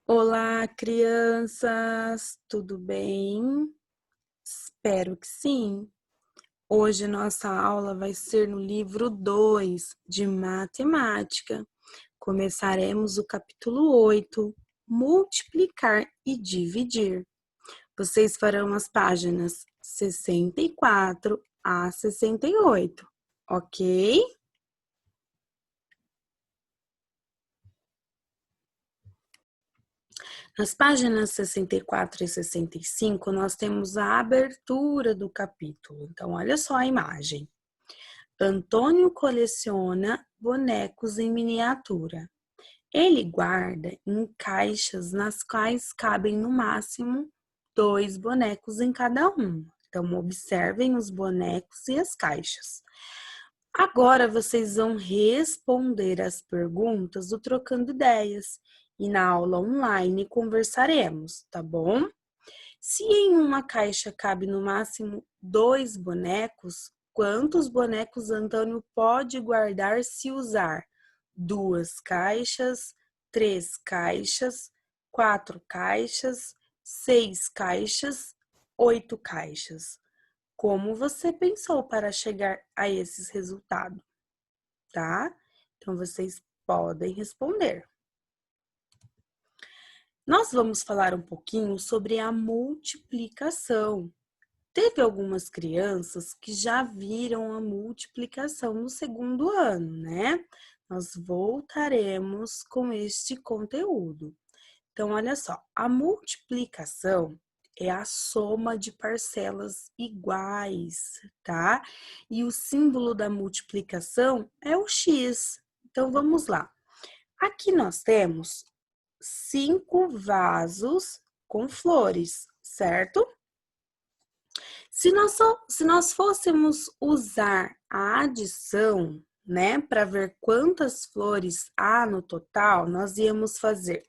Olá, crianças, tudo bem? Espero que sim. Hoje nossa aula vai ser no livro 2 de matemática. Começaremos o capítulo 8, multiplicar e dividir. Vocês farão as páginas 64 a 68, ok? Nas páginas 64 e 65, nós temos a abertura do capítulo. Então, olha só a imagem. Antônio coleciona bonecos em miniatura. Ele guarda em caixas nas quais cabem no máximo 2 bonecos em cada uma. Então, observem os bonecos e as caixas. Agora vocês vão responder as perguntas do Trocando Ideias e na aula online conversaremos, tá bom? Se em uma caixa cabe no máximo 2 bonecos, quantos bonecos Antônio pode guardar se usar 2 caixas, 3 caixas, 4 caixas, 6 caixas, 8 caixas? Como você pensou para chegar a esses resultados, tá? Então, vocês podem responder. Nós vamos falar um pouquinho sobre a multiplicação. Teve algumas crianças que já viram a multiplicação no segundo ano, né? Nós voltaremos com este conteúdo. Então, olha só, a multiplicação é a soma de parcelas iguais, tá? E o símbolo da multiplicação é o X. Então, vamos lá. Aqui nós temos 5 vasos com flores, certo? Se nós fôssemos usar a adição, né, para ver quantas flores há no total, nós íamos fazer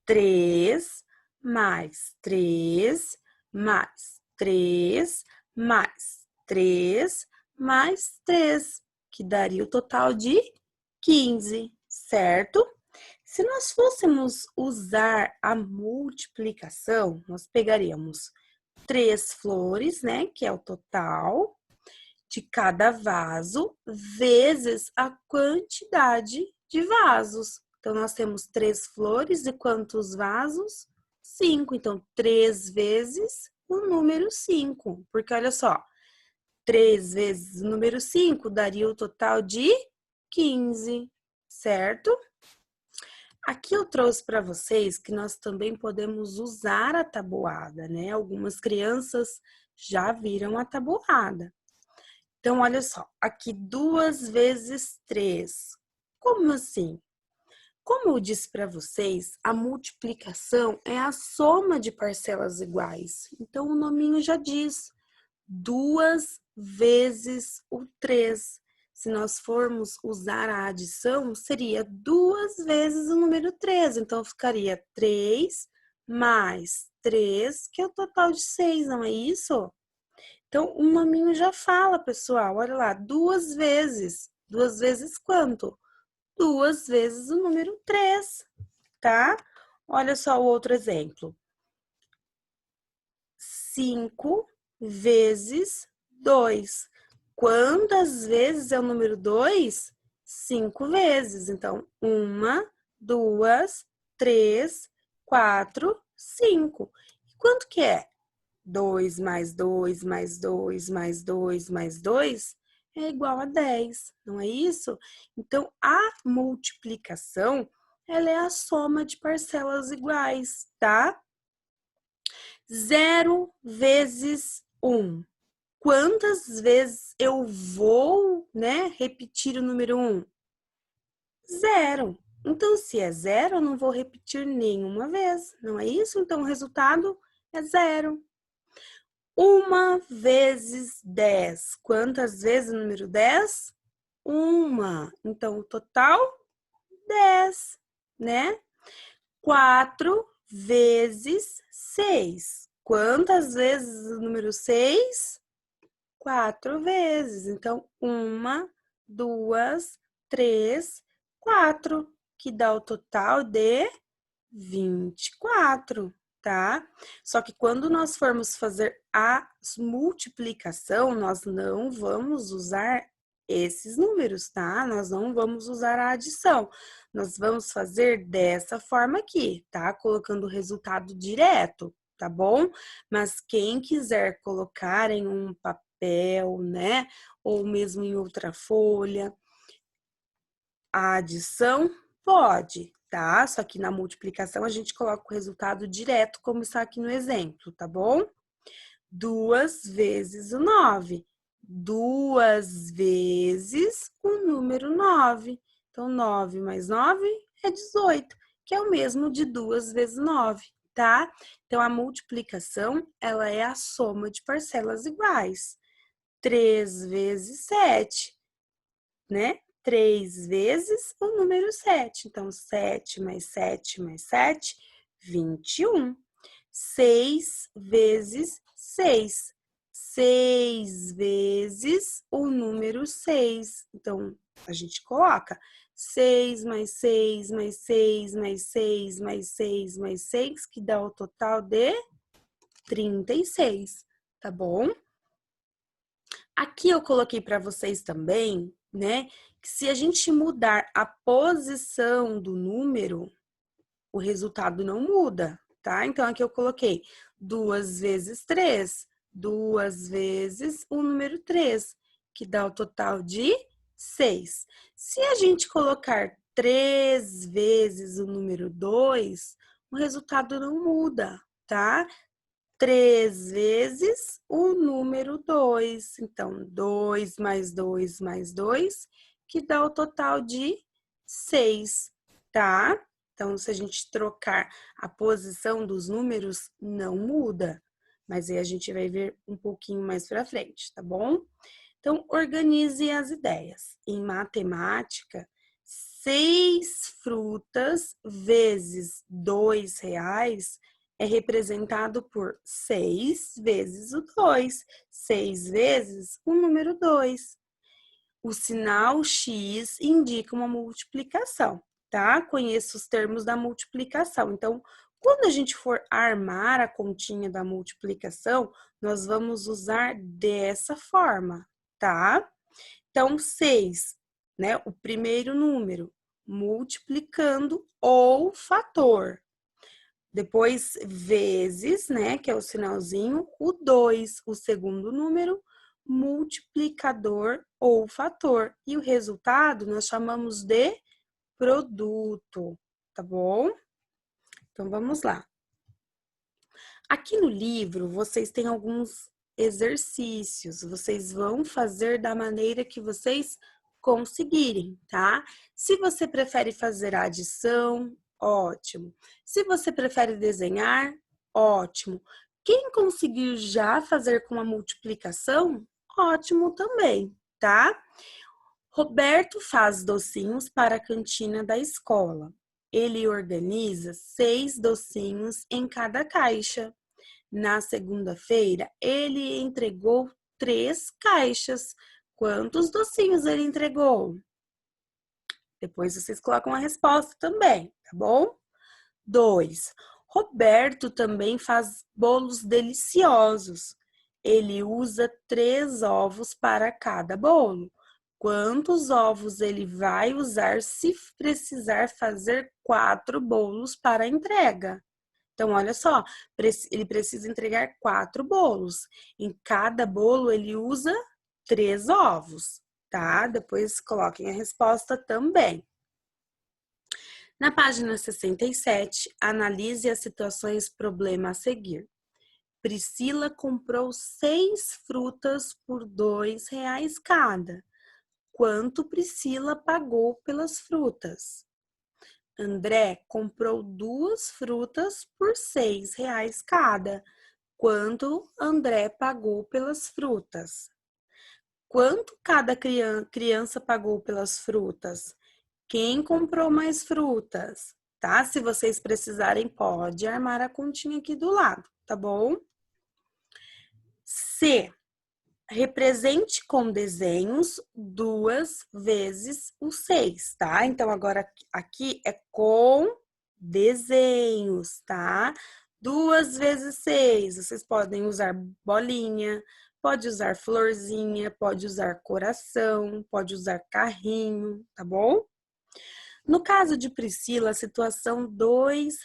3 mais 3 mais 3 mais 3 mais 3, que daria o total de 15, certo? Se nós fôssemos usar a multiplicação, nós pegaríamos 3 flores, né, que é o total de cada vaso, vezes a quantidade de vasos. Então, nós temos 3 flores e quantos vasos? 5. Então, 3 vezes o número 5. Porque, olha só, 3 vezes o número 5 daria o total de 15, certo? Aqui eu trouxe para vocês que nós também podemos usar a tabuada, né? Algumas crianças já viram a tabuada. Então, olha só, aqui 2 vezes 3. Como assim? Como eu disse para vocês, a multiplicação é a soma de parcelas iguais. Então, o nominho já diz 2 vezes o 3. Se nós formos usar a adição, seria 2 vezes o número 3. Então, ficaria 3 mais 3, que é o total de 6, não é isso? Então, o nominho já fala, pessoal, olha lá, 2 vezes. 2 vezes quanto? 2 vezes o número 3, tá? Olha só o outro exemplo. 5 vezes 2. Quantas vezes é o número 2? 5 vezes. Então, 1, 2, 3, 4, 5. E quanto que é? 2 mais 2 mais 2 mais 2 mais 2 é igual a 10, não é isso? Então, a multiplicação, ela é a soma de parcelas iguais, tá? 0 vezes 1. Quantas vezes eu vou, né, repetir o número 1? 0. Então, se é 0, eu não vou repetir nenhuma vez, não é isso? Então, o resultado é 0. 1 vezes 10. Quantas vezes o número 10? 1. Então, o total, 10, né? 4 vezes 6. Quantas vezes o número 6? 4 vezes. Então, 1, 2, 3, 4, que dá o total de 24, tá? Só que quando nós formos fazer a multiplicação, nós não vamos usar esses números, tá? Nós não vamos usar a adição. Nós vamos fazer dessa forma aqui, tá? Colocando o resultado direto, tá bom? Mas quem quiser colocar em um papel, né? Ou mesmo em outra folha, a adição pode, tá? Só que na multiplicação a gente coloca o resultado direto, como está aqui no exemplo, tá bom? 2 vezes o 9. 2 vezes o número 9. Então, 9 mais 9 é 18, que é o mesmo de 2 vezes 9, tá? Então, a multiplicação, ela é a soma de parcelas iguais. 3 vezes 7, né? 3 vezes o número 7. Então, 7 mais 7 mais 7, 21. 6 vezes 6. 6 vezes o número 6. Então, a gente coloca 6 mais 6 mais 6 mais 6 mais 6 mais 6, que dá o total de 36, tá bom? Aqui eu coloquei para vocês também, né, que se a gente mudar a posição do número, o resultado não muda, tá? Então, aqui eu coloquei 2 vezes 3, 2 vezes o número 3, que dá o total de 6. Se a gente colocar 3 vezes o número 2, o resultado não muda, tá? 3 vezes o número 2. Então, 2 mais 2 mais 2, que dá o total de 6, tá? Então, se a gente trocar a posição dos números, não muda. Mas aí a gente vai ver um pouquinho mais para frente, tá bom? Então, organize as ideias. Em matemática, 6 frutas vezes R$ 2 é representado por 6 vezes o 2, 6 vezes o número 2. O sinal X indica uma multiplicação, tá? Conheça os termos da multiplicação. Então, quando a gente for armar a continha da multiplicação, nós vamos usar dessa forma, tá? Então, 6, né? O primeiro número, multiplicando o fator. Depois, vezes, né, que é o sinalzinho, o 2, o segundo número, multiplicador ou fator. E o resultado nós chamamos de produto, tá bom? Então, vamos lá. Aqui no livro, vocês têm alguns exercícios. Vocês vão fazer da maneira que vocês conseguirem, tá? Se você prefere fazer a adição, ótimo. Se você prefere desenhar, ótimo. Quem conseguir já fazer com a multiplicação, ótimo também, tá? Roberto faz docinhos para a cantina da escola. Ele organiza 6 docinhos em cada caixa. Na segunda-feira, ele entregou 3 caixas. Quantos docinhos ele entregou? Depois vocês colocam a resposta também, tá bom? 2. Roberto também faz bolos deliciosos. Ele usa 3 ovos para cada bolo. Quantos ovos ele vai usar se precisar fazer 4 bolos para a entrega? Então, olha só, ele precisa entregar 4 bolos. Em cada bolo, ele usa 3 ovos, tá? Depois coloquem a resposta também. Na página 67, analise as situações problema a seguir. Priscila comprou 6 frutas por R$ 2 cada. Quanto Priscila pagou pelas frutas? André comprou 2 frutas por R$ 6 cada. Quanto André pagou pelas frutas? Quanto cada criança pagou pelas frutas? Quem comprou mais frutas? Tá? Se vocês precisarem, pode armar a continha aqui do lado, tá bom? C. Represente com desenhos 2 vezes o 6, tá? Então, agora aqui é com desenhos, tá? 2 vezes 6, vocês podem usar bolinha, pode usar florzinha, pode usar coração, pode usar carrinho, tá bom? No caso de Priscila, a situação R$ 2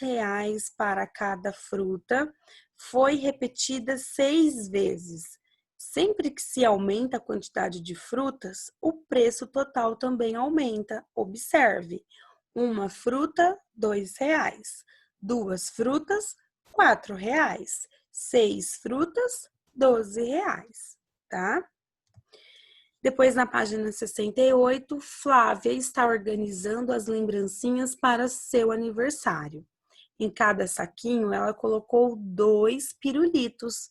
para cada fruta foi repetida 6 vezes. Sempre que se aumenta a quantidade de frutas, o preço total também aumenta. Observe, uma fruta, R$ 2. 2 frutas, R$ 4. 6 frutas, R$ 12, tá? Depois, na página 68, Flávia está organizando as lembrancinhas para seu aniversário. Em cada saquinho, ela colocou 2 pirulitos,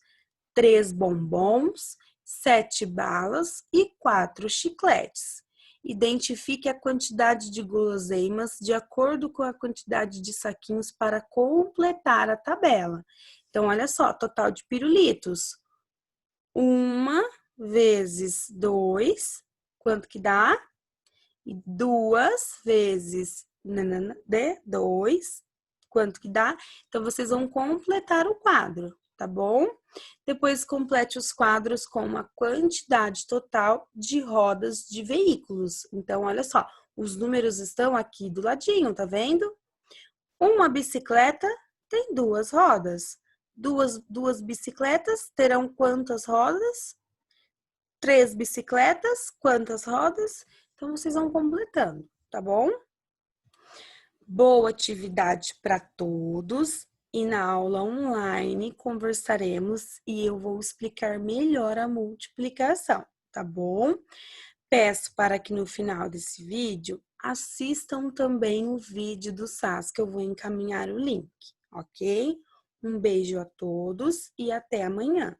3 bombons, 7 balas e 4 chicletes. Identifique a quantidade de guloseimas de acordo com a quantidade de saquinhos para completar a tabela. Então, olha só, total de pirulitos. 1 vezes 2, quanto que dá? E 2 vezes 2, quanto que dá? Então, vocês vão completar o quadro, tá bom? Depois, complete os quadros com a quantidade total de rodas de veículos. Então, olha só, os números estão aqui do ladinho, tá vendo? Uma bicicleta tem 2 rodas. Duas bicicletas terão quantas rodas? 3 bicicletas, quantas rodas? Então, vocês vão completando, tá bom? Boa atividade para todos. E na aula online conversaremos e eu vou explicar melhor a multiplicação, tá bom? Peço para que no final desse vídeo assistam também o vídeo do SAS, que eu vou encaminhar o link, ok? Um beijo a todos e até amanhã.